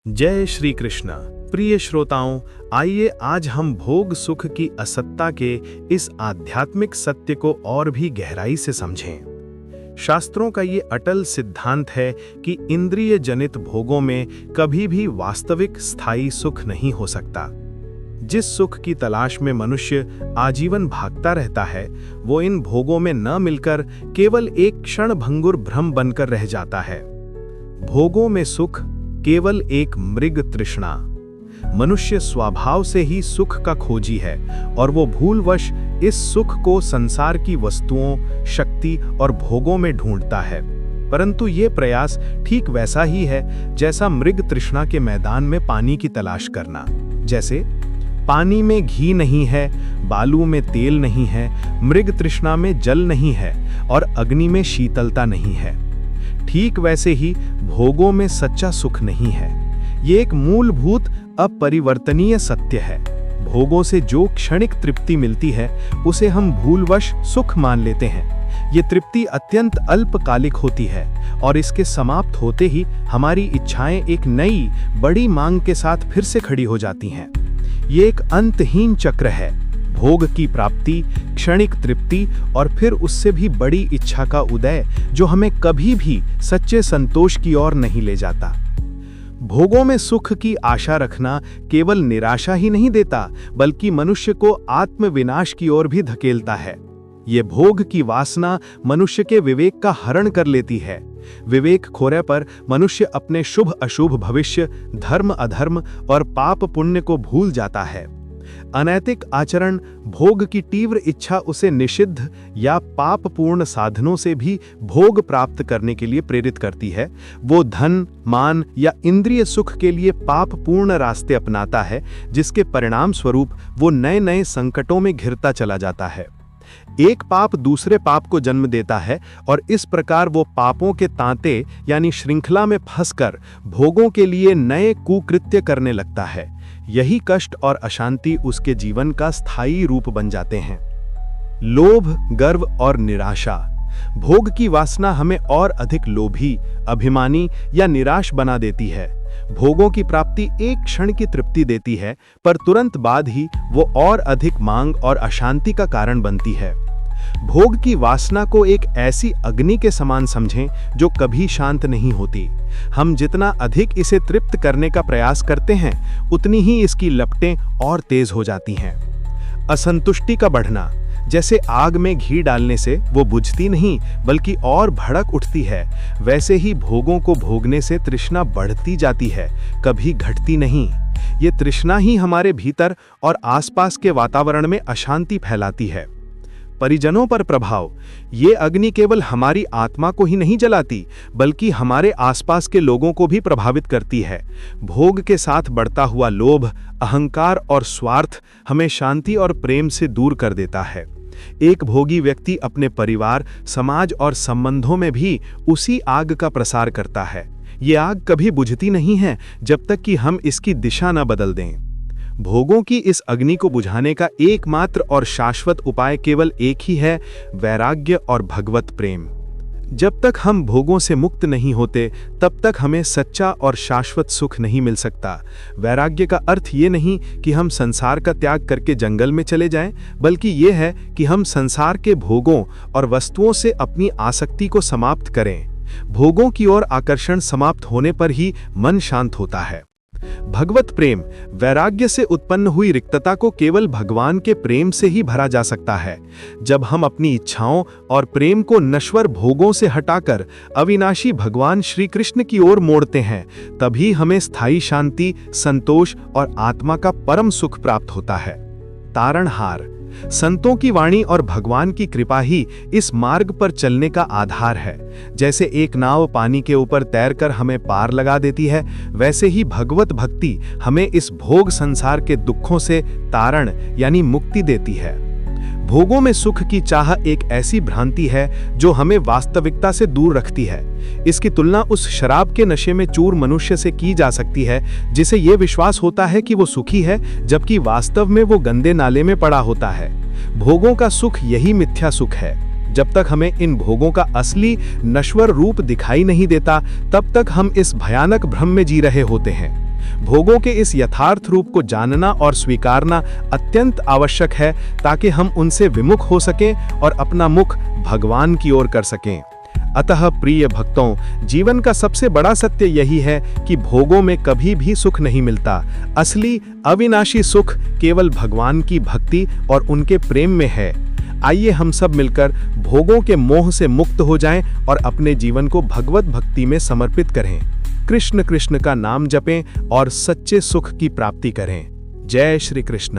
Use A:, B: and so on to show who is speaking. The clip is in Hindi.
A: जय श्री कृष्ण। प्रिय श्रोताओं, आइए आज हम भोग सुख की असत्ता के इस आध्यात्मिक सत्य को और भी गहराई से समझें। शास्त्रों का ये अटल सिद्धांत है कि इंद्रिय जनित भोगों में कभी भी वास्तविक स्थायी सुख नहीं हो सकता। जिस सुख की तलाश में मनुष्य आजीवन भागता रहता है, वो इन भोगों में न मिलकर केवल एक क्षण भंगुर भ्रम बनकर रह जाता है। भोगों में सुख केवल एक मृग तृष्णा। मनुष्य स्वभाव से ही सुख का खोजी है और वो भूलवश इस सुख को संसार की वस्तुओं, शक्ति और भोगों में ढूंढता है। परंतु ये प्रयास ठीक वैसा ही है जैसा मृग तृष्णा के मैदान में पानी की तलाश करना। जैसे पानी में घी नहीं है, बालू में तेल नहीं है, मृग तृष्णा में जल नहीं है और अग्नि में शीतलता नहीं है। ठीक वैसे ही भोगों में सच्चा सुख नहीं है। ये एक मूलभूत अपरिवर्तनीय सत्य है। भोगों से जो क्षणिक तृप्ति मिलती है उसे हम भूलवश सुख मान लेते हैं। ये तृप्ति अत्यंत अल्पकालिक होती है और इसके समाप्त होते ही हमारी इच्छाएं एक नई बड़ी मांग के साथ फिर से खड़ी हो जाती हैं। ये एक अंतहीन चक्र है। भोग की प्राप्ति, क्षणिक तृप्ति और फिर उससे भी बड़ी इच्छा का उदय, जो हमें कभी भी सच्चे संतोष की ओर नहीं ले जाता। भोगों में सुख की आशा रखना केवल निराशा ही नहीं देता, बल्कि मनुष्य को आत्मविनाश की ओर भी धकेलता है। ये भोग की वासना मनुष्य के विवेक का हरण कर लेती है। विवेक खोने पर मनुष्य अपने शुभ अशुभ भविष्य, धर्म अधर्म और पाप पुण्य को भूल जाता है। अनैतिक आचरण, भोग की तीव्र इच्छा उसे निषिद्ध या पापपूर्ण साधनों से भी भोग प्राप्त करने के लिए प्रेरित करती है। वो धन, मान या इंद्रिय सुख के लिए पापपूर्ण रास्ते अपनाता है, जिसके परिणाम स्वरूप वो नए नए संकटों में घिरता चला जाता है। एक पाप दूसरे पाप को जन्म देता है और इस प्रकार वो पापों के तांते यानी श्रृंखला में फंसकर भोगों के लिए नए कुकृत्य करने लगता है। यही कष्ट और अशांति उसके जीवन का स्थायी रूप बन जाते हैं। लोभ, गर्व और निराशा। भोग की वासना हमें और अधिक लोभी, अभिमानी या निराश बना देती है। भोगों की प्राप्ति एक क्षण की तृप्ति देती है, पर तुरंत बाद ही वो और अधिक मांग और अशांति का कारण बनती है। भोग की वासना को एक ऐसी अग्नि के समान समझें जो कभी शांत नहीं होती। हम जितना अधिक इसे तृप्त करने का प्रयास करते हैं, उतनी ही इसकी लपटें और तेज हो जाती हैं। असंतुष्टि का बढ़ना। जैसे आग में घी डालने से वो बुझती नहीं बल्कि और भड़क उठती है, वैसे ही भोगों को भोगने से तृष्णा बढ़ती जाती है, कभी घटती नहीं। ये तृष्णा ही हमारे भीतर और आसपास के वातावरण में अशांति फैलाती है। परिजनों पर प्रभाव। ये अग्नि केवल हमारी आत्मा को ही नहीं जलाती, बल्कि हमारे आसपास के लोगों को भी प्रभावित करती है। भोग के साथ बढ़ता हुआ लोभ, अहंकार और स्वार्थ हमें शांति और प्रेम से दूर कर देता है। एक भोगी व्यक्ति अपने परिवार, समाज और संबंधों में भी उसी आग का प्रसार करता है। ये आग कभी बुझती नहीं है जब तक कि हम इसकी दिशा न बदल दें। भोगों की इस अग्नि को बुझाने का एकमात्र और शाश्वत उपाय केवल एक ही है, वैराग्य और भगवत प्रेम। जब तक हम भोगों से मुक्त नहीं होते, तब तक हमें सच्चा और शाश्वत सुख नहीं मिल सकता। वैराग्य का अर्थ ये नहीं कि हम संसार का त्याग करके जंगल में चले जाएं, बल्कि ये है कि हम संसार के भोगों और वस्तुओं से अपनी आसक्ति को समाप्त करें। भोगों की ओर आकर्षण समाप्त होने पर ही मन शांत होता है। भगवत प्रेम। वैराग्य से उत्पन्न हुई रिक्तता को केवल भगवान के प्रेम से ही भरा जा सकता है। जब हम अपनी इच्छाओं और प्रेम को नश्वर भोगों से हटाकर अविनाशी भगवान श्री कृष्ण की ओर मोड़ते हैं, तभी हमें स्थायी शांति, संतोष और आत्मा का परम सुख प्राप्त होता है। तारणहार। संतों की वाणी और भगवान की कृपा ही इस मार्ग पर चलने का आधार है। जैसे एक नाव पानी के ऊपर तैरकर हमें पार लगा देती है, वैसे ही भगवत भक्ति हमें इस भोग संसार के दुखों से तारण यानी मुक्ति देती है। भोगों में सुख की चाह एक ऐसी भ्रांति है जो हमें वास्तविकता से दूर रखती है। इसकी तुलना उस शराब के नशे में चूर मनुष्य से की जा सकती है, जिसे ये विश्वास होता है कि वो सुखी है, जबकि वास्तव में वो गंदे नाले में पड़ा होता है। भोगों का सुख यही मिथ्या सुख है। जब तक हमें इन भोगों का असली नश्वर रूप दिखाई नहीं देता, तब तक हम इस भयानक भ्रम में जी रहे होते हैं। भोगों के इस यथार्थ रूप को जानना और स्वीकारना अत्यंत आवश्यक है ताकि हम उनसे विमुख हो सकें और अपना मुख भगवान की ओर कर सकें। अतः प्रिय भक्तों, जीवन का सबसे बड़ा सत्य यही है कि भोगों में कभी भी सुख नहीं मिलता। असली अविनाशी सुख केवल भगवान की भक्ति और उनके प्रेम में है। आइए हम सब मिलकर भोगों के मोह से मुक्त हो जाएं और अपने जीवन को भगवत भक्ति में समर्पित करें। कृष्ण कृष्ण का नाम जपें और सच्चे सुख की प्राप्ति करें। जय श्री कृष्ण।